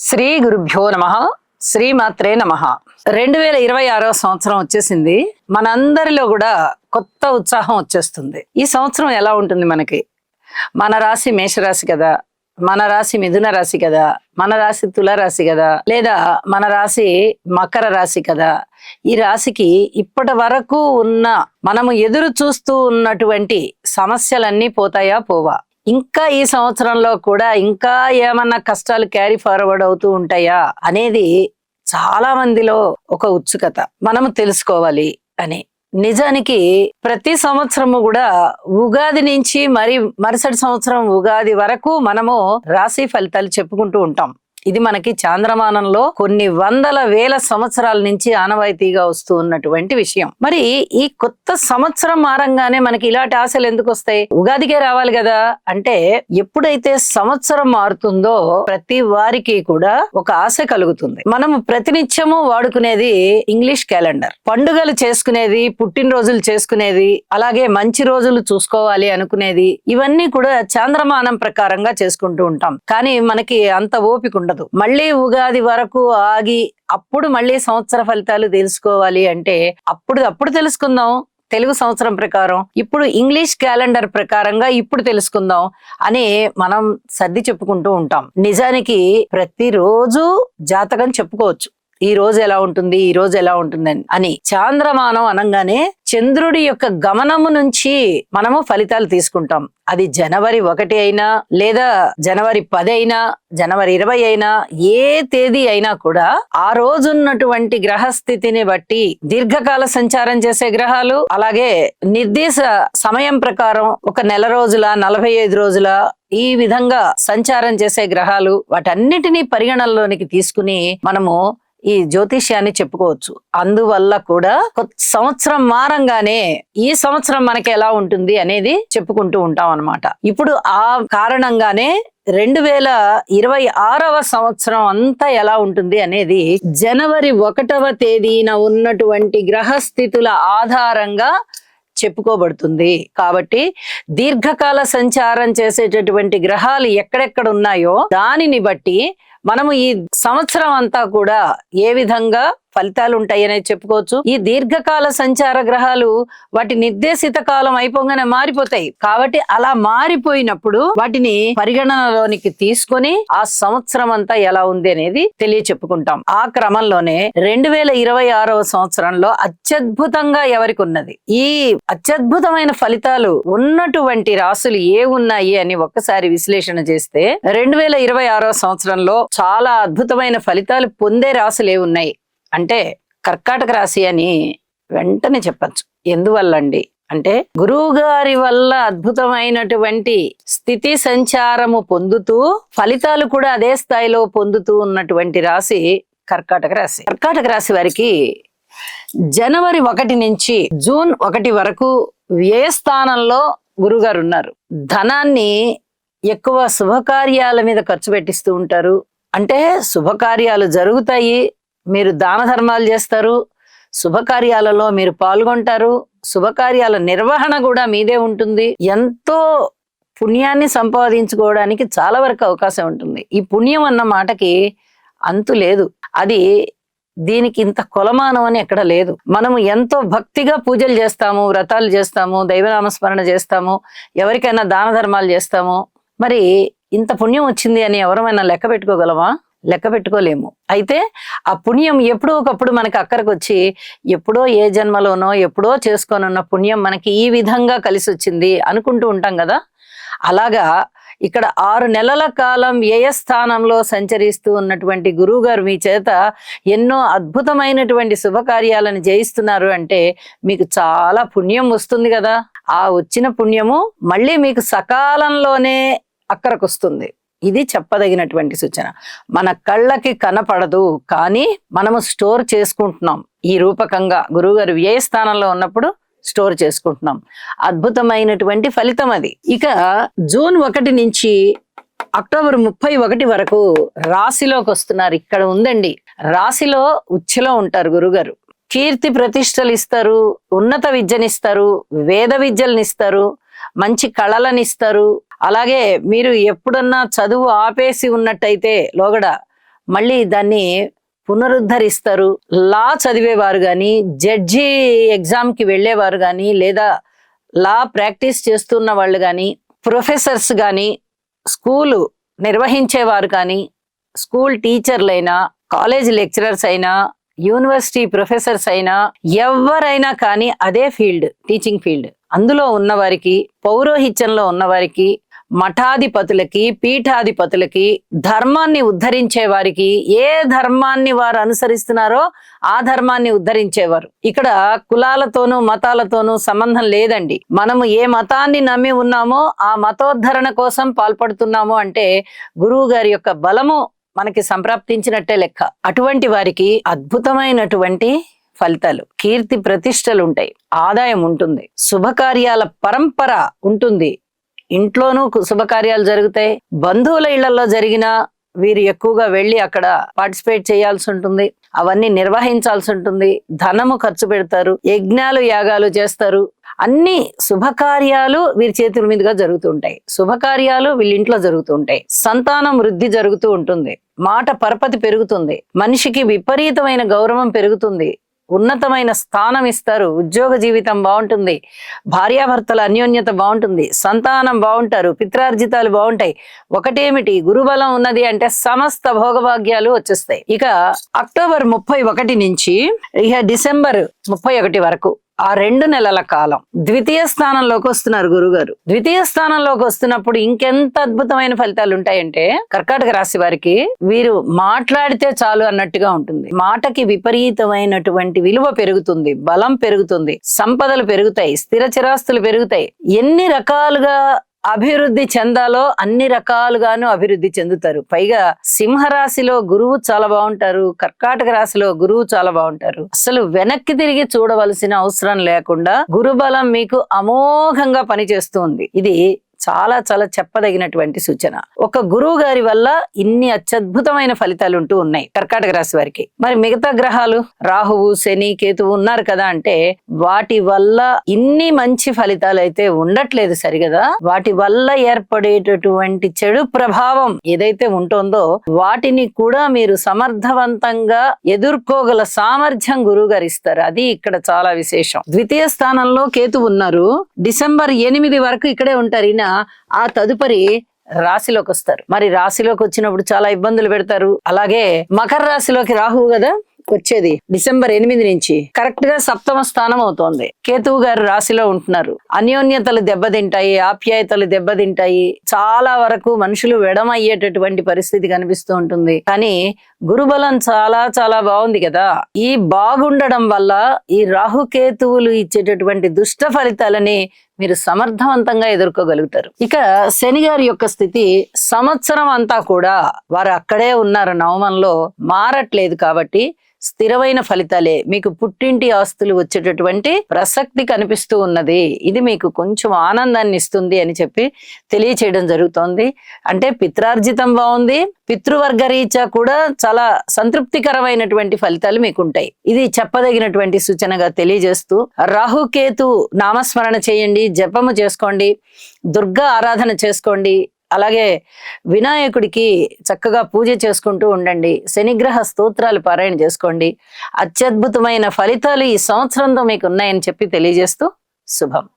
శ్రీ గురుభ్యో నమః. శ్రీమాత్రే నమః. 2026 సంవత్సరం వచ్చేసింది. మనందరిలో కూడా కొత్త ఉత్సాహం వచ్చేస్తుంది. ఈ సంవత్సరం ఎలా ఉంటుంది మనకి? మన రాశి మేషరాశి కదా, మన రాశి మిథున రాశి కదా, మన రాశి తుల రాశి కదా, లేదా మన రాశి మకర రాశి కదా. ఈ రాశికి ఇప్పటి వరకు ఉన్న మనము ఎదురు చూస్తూ ఉన్నటువంటి సమస్యలన్నీ పోతాయా పోవా? ఇంకా ఈ సంవత్సరంలో కూడా ఇంకా ఏమన్నా కష్టాలు క్యారీ ఫార్వర్డ్ అవుతూ ఉంటాయా అనేది చాలా మందిలో ఒక ఉత్సుకత. మనము తెలుసుకోవాలి అని. నిజానికి ప్రతి సంవత్సరము కూడా ఉగాది నుంచి మరుసటి సంవత్సరం ఉగాది వరకు మనము రాశి ఫలితాలు చెప్పుకుంటూ ఉంటాం. ఇది మనకి చాంద్రమానంలో కొన్ని వందల వేల సంవత్సరాల నుంచి ఆనవాయితీగా వస్తూ ఉన్నటువంటి విషయం. మరి ఈ కొత్త సంవత్సరం మారంగానే మనకి ఇలాంటి ఆశలు ఎందుకు వస్తాయి? ఉగాదికే రావాలి కదా అంటే, ఎప్పుడైతే సంవత్సరం మారుతుందో ప్రతి వారికి కూడా ఒక ఆశ కలుగుతుంది. మనము ప్రతినిత్యము వాడుకునేది ఇంగ్లీష్ క్యాలెండర్. పండుగలు చేసుకునేది, పుట్టినరోజులు చేసుకునేది, అలాగే మంచి రోజులు చూసుకోవాలి అనుకునేది, ఇవన్నీ కూడా చాంద్రమానం ప్రకారంగా చేసుకుంటూ ఉంటాం. కానీ మనకి అంత ఓపిక ఉండదు. మళ్ళీ ఉగాది వరకు ఆగి అప్పుడు మళ్ళీ సంవత్సర ఫలితాలు తెలుసుకోవాలి అంటే అప్పుడు తెలుసుకుందాం తెలుగు సంవత్సరం ప్రకారం, ఇప్పుడు ఇంగ్లీష్ క్యాలెండర్ ప్రకారంగా ఇప్పుడు తెలుసుకుందాం అని మనం సర్ది చెప్పుకుంటూ ఉంటాం. నిజానికి ప్రతిరోజు జాతకం చెప్పుకోవచ్చు. ఈ రోజు ఎలా ఉంటుంది, ఈ రోజు ఎలా ఉంటుంది అని. చాంద్రమానం అనగానే చంద్రుడి యొక్క గమనము నుంచి మనము ఫలితాలు తీసుకుంటాం. అది జనవరి 1 అయినా, లేదా జనవరి 10 అయినా, జనవరి 20 అయినా, ఏ తేదీ అయినా కూడా ఆ రోజున్నటువంటి గ్రహస్థితిని బట్టి దీర్ఘకాల సంచారం చేసే గ్రహాలు, అలాగే నిర్దేశ సమయం ప్రకారం ఒక నెల రోజుల 45 రోజుల ఈ విధంగా సంచారం చేసే గ్రహాలు, వాటన్నిటినీ పరిగణనలోనికి తీసుకుని మనము ఈ జ్యోతిష్యాన్ని చెప్పుకోవచ్చు. అందువల్ల కూడా కొత్త సంవత్సరం మారంగానే ఈ సంవత్సరం మనకి ఎలా ఉంటుంది అనేది చెప్పుకుంటూ ఉంటాం అన్నమాట. ఇప్పుడు ఆ కారణంగానే 2026వ సంవత్సరం అంతా ఎలా ఉంటుంది అనేది జనవరి 1వ తేదీన ఉన్నటువంటి గ్రహస్థితుల ఆధారంగా చెప్పుకోబడుతుంది. కాబట్టి దీర్ఘకాల సంచారం చేసేటటువంటి గ్రహాలు ఎక్కడెక్కడ ఉన్నాయో దానిని బట్టి మనము ఈ సంవత్సరం అంతా కూడా ఏ విధంగా ఫలితాలు ఉంటాయి అనేది చెప్పుకోవచ్చు. ఈ దీర్ఘకాల సంచార గ్రహాలు వాటి నిర్దేశిత కాలం అయిపోగానే మారిపోతాయి. కాబట్టి అలా మారిపోయినప్పుడు వాటిని పరిగణనలోనికి తీసుకొని ఆ సంవత్సరం అంతా ఎలా ఉంది అనేది చెప్పుకుంటాం. ఆ క్రమంలోనే 2026వ సంవత్సరంలో అత్యద్భుతంగా ఎవరికి ఉన్నది, ఈ అత్యద్భుతమైన ఫలితాలు ఉన్నటువంటి రాశులు ఏ ఉన్నాయి అని ఒక్కసారి విశ్లేషణ చేస్తే 2026వ సంవత్సరంలో చాలా అద్భుతమైన ఫలితాలు పొందే రాశులు ఏ ఉన్నాయి అంటే కర్కాటక రాశి అని వెంటనే చెప్పచ్చు. ఎందువల్లండి అంటే గురువు గారి వల్ల అద్భుతమైనటువంటి స్థితి సంచారము పొందుతూ ఫలితాలు కూడా అదే స్థాయిలో పొందుతూ ఉన్నటువంటి రాశి కర్కాటక రాశి. కర్కాటక రాశి వారికి జనవరి 1 నుంచి జూన్ 1 వరకు వ్యయ స్థానంలో గురువు గారు ఉన్నారు. ధనాన్ని ఎక్కువ శుభకార్యాల మీద ఖర్చు పెట్టిస్తూ ఉంటారు. అంటే శుభకార్యాలు జరుగుతాయి, మీరు దాన ధర్మాలు చేస్తారు, శుభకార్యాలలో మీరు పాల్గొంటారు, శుభకార్యాల నిర్వహణ కూడా మీదే ఉంటుంది. ఎంతో పుణ్యాన్ని సంపాదించుకోవడానికి చాలా వరకు అవకాశం ఉంటుంది. ఈ పుణ్యం అన్న మాటకి అంతు లేదు. అది దీనికి ఇంత కొలమానం అని ఎక్కడ లేదు. మనము ఎంతో భక్తిగా పూజలు చేస్తాము, వ్రతాలు చేస్తాము, దైవనామస్మరణ చేస్తాము, ఎవరికైనా దాన ధర్మాలు చేస్తాము. మరి ఇంత పుణ్యం వచ్చింది అని ఎవరమైనా లెక్క పెట్టుకోగలమా? లెక్క పెట్టుకోలేము. అయితే ఆ పుణ్యం ఎప్పుడో ఒకప్పుడు మనకి అక్కడికి వచ్చి ఎప్పుడో ఏ జన్మలోనో ఎప్పుడో చేసుకోనున్న పుణ్యం మనకి ఈ విధంగా కలిసి వచ్చింది అనుకుంటూ ఉంటాం కదా. అలాగా ఇక్కడ 6 నెలల కాలం వ్యయ స్థానంలో సంచరిస్తూ ఉన్నటువంటి గురువు గారు మీ చేత ఎన్నో అద్భుతమైనటువంటి శుభకార్యాలను జయిస్తున్నారు అంటే మీకు చాలా పుణ్యం వస్తుంది కదా. ఆ వచ్చిన పుణ్యము మళ్ళీ మీకు సకాలంలోనే అక్కడికి వస్తుంది. ఇది చెప్పదగినటువంటి సూచన. మన కళ్ళకి కనపడదు, కానీ మనము స్టోర్ చేసుకుంటున్నాం. ఈ రూపకంగా గురువుగారు వ్యయ స్థానంలో ఉన్నప్పుడు స్టోర్ చేసుకుంటున్నాం. అద్భుతమైనటువంటి ఫలితం అది. ఇక జూన్ 1 నుంచి అక్టోబర్ 31 వరకు రాశిలోకి వస్తున్నారు. ఇక్కడ ఉందండి, రాశిలో ఉచ్చులో ఉంటారు గురుగారు. కీర్తి ప్రతిష్టలు ఇస్తారు, ఉన్నత విద్యనిస్తారు, వేద విద్యలనిస్తారు, మంచి కళలనిస్తారు. అలాగే మీరు ఎప్పుడన్నా చదువు ఆపేసి ఉన్నట్టయితే లోగడ మళ్ళీ దాన్ని పునరుద్ధరిస్తారు. లా చదివేవారు కానీ, జడ్జి ఎగ్జామ్కి వెళ్ళేవారు కానీ, లేదా లా ప్రాక్టీస్ చేస్తున్న వాళ్ళు కానీ, ప్రొఫెసర్స్ కానీ, స్కూలు నిర్వహించేవారు కానీ, స్కూల్ టీచర్లైనా, కాలేజ్ లెక్చరర్స్ అయినా, యూనివర్సిటీ ప్రొఫెసర్స్ అయినా, ఎవరైనా కానీ అదే ఫీల్డ్, టీచింగ్ ఫీల్డ్. అందులో ఉన్నవారికి, పౌరోహిత్యంలో ఉన్నవారికి, మఠాధిపతులకి, పీఠాధిపతులకి, ధర్మాన్ని ఉద్ధరించే వారికి, ఏ ధర్మాన్ని వారు అనుసరిస్తున్నారో ఆ ధర్మాన్ని ఉద్ధరించేవారు. ఇక్కడ కులాలతోనూ మతాలతోనూ సంబంధం లేదండి. మనము ఏ మతాన్ని నమ్మి ఉన్నామో ఆ మతోద్ధరణ కోసం పాల్పడుతున్నాము అంటే గురువు గారి యొక్క బలము మనకి సంప్రాప్తించినట్టే లెక్క. అటువంటి వారికి అద్భుతమైనటువంటి ఫలితాలు, కీర్తి ప్రతిష్టలు ఉంటాయి, ఆదాయం ఉంటుంది, శుభకార్యాల పరంపర ఉంటుంది, ఇంట్లోనూ శుభకార్యాలు జరుగుతాయి. బంధువుల ఇళ్లలో జరిగినా వీరు ఎక్కువగా వెళ్ళి అక్కడ పార్టిసిపేట్ చేయాల్సి ఉంటుంది, అవన్నీ నిర్వహించాల్సి ఉంటుంది, ధనము ఖర్చు పెడతారు, యజ్ఞాలు యాగాలు చేస్తారు. అన్ని శుభకార్యాలు వీరి చేతుల మీదుగా జరుగుతుంటాయి. శుభకార్యాలు వీళ్ళింట్లో జరుగుతుంటాయి. సంతానం వృద్ధి జరుగుతూ ఉంటుంది, మాట పరపతి పెరుగుతుంది, మనిషికి విపరీతమైన గౌరవం పెరుగుతుంది, ఉన్నతమైన స్థానం ఇస్తారు, ఉద్యోగ జీవితం బాగుంటుంది, భార్యాభర్తల అన్యోన్యత బాగుంటుంది, సంతానం బాగుంటారు, పిత్రార్జితాలు బాగుంటాయి. ఒకటేమిటి, గురుబలం ఉన్నది అంటే సమస్త భోగభాగ్యాలు వచ్చేస్తాయి. ఇక అక్టోబర్ 31 నుంచి డిసెంబర్ 31 వరకు ఆ 2 నెలల కాలం ద్వితీయ స్థానంలోకి వస్తున్నారు గురుగారు. ద్వితీయ స్థానంలోకి వస్తున్నప్పుడు ఇంకెంత అద్భుతమైన ఫలితాలు ఉంటాయంటే, కర్కాటక రాశి వారికి వీరు మాట్లాడితే చాలు అన్నట్టుగా ఉంటుంది. మాటకి విపరీతమైనటువంటి విలువ పెరుగుతుంది, బలం పెరుగుతుంది, సంపదలు పెరుగుతాయి, స్థిర చిరాస్తులు పెరుగుతాయి. ఎన్ని రకాలుగా అభివృద్ధి చెందాలో అన్ని రకాలుగాను అభివృద్ధి చెందుతారు. పైగా సింహరాశిలో గురువు చాలా బాగుంటారు, కర్కాటక రాశిలో గురువు చాలా బాగుంటారు. అసలు వెనక్కి తిరిగి చూడవలసిన అవసరం లేకుండా గురుబలం మీకు అమోఘంగా పనిచేస్తుంది. ఇది చాలా చాలా చెప్పదగినటువంటి సూచన. ఒక గురువు గారి వల్ల ఇన్ని అత్యద్భుతమైన ఫలితాలు ఉంటూ ఉన్నాయి కర్కాటక రాశి వారికి. మరి మిగతా గ్రహాలు రాహువు, శని, కేతువు ఉన్నారు కదా అంటే వాటి వల్ల ఇన్ని మంచి ఫలితాలు అయితే ఉండట్లేదు సరిగదా. వాటి వల్ల ఏర్పడేటటువంటి చెడు ప్రభావం ఏదైతే ఉంటుందో వాటిని కూడా మీరు సమర్థవంతంగా ఎదుర్కోగల సామర్థ్యం గురువు గారు ఇస్తారు. అది ఇక్కడ చాలా విశేషం. ద్వితీయ స్థానంలో కేతువు ఉన్నారు, డిసెంబర్ 8 వరకు ఇక్కడే ఉంటారు. ఈయన ఆ తదుపరి రాశిలోకి వస్తారు. మరి రాశిలోకి వచ్చినప్పుడు చాలా ఇబ్బందులు పెడతారు. అలాగే మకర రాశిలోకి రాహువు కదా వచ్చేది డిసెంబర్ 8 నుంచి, కరెక్ట్ గా 7వ స్థానం అవుతోంది. కేతువు గారు రాశిలో ఉంటున్నారు. అన్యోన్యతలు దెబ్బతింటాయి, ఆప్యాయతలు దెబ్బతింటాయి, చాలా వరకు మనుషులు వెడమయ్యేటటువంటి పరిస్థితి కనిపిస్తూ ఉంటుంది. కానీ గురుబలం చాలా చాలా బాగుంది కదా. ఈ బాగుండడం వల్ల ఈ రాహుకేతువులు ఇచ్చేటటువంటి దుష్ట ఫలితాలని మీరు సమర్థవంతంగా ఎదుర్కోగలుగుతారు. ఇక శని గారి యొక్క స్థితి సంవత్సరం అంతా కూడా వారు అక్కడే ఉన్నారు, నవమంలో మారట్లేదు. కాబట్టి స్థిరమైన ఫలితాలే, మీకు పుట్టింటి ఆస్తులు వచ్చేటటువంటి ప్రసక్తి కనిపిస్తూ ఉన్నది. ఇది మీకు కొంచెం ఆనందాన్ని ఇస్తుంది అని చెప్పి తెలియచేయడం జరుగుతోంది. అంటే పిత్రార్జితం బాగుంది, పితృవర్గ రీత్యా కూడా చాలా సంతృప్తికరమైనటువంటి ఫలితాలు మీకు ఉంటాయి. ఇది చెప్పదగినటువంటి సూచనగా తెలియజేస్తూ రాహుకేతు నామస్మరణ చేయండి, జపము చేసుకోండి, దుర్గా ఆరాధన చేసుకోండి, అలాగే వినాయకుడికి చక్కగా పూజ చేసుకుంటూ ఉండండి, శనిగ్రహ స్తోత్రాలు పారాయణ చేసుకోండి. అత్యద్భుతమైన ఫలితాలు ఈ సంవత్సరంలో మీకు ఉన్నాయని చెప్పి తెలియజేస్తూ శుభం.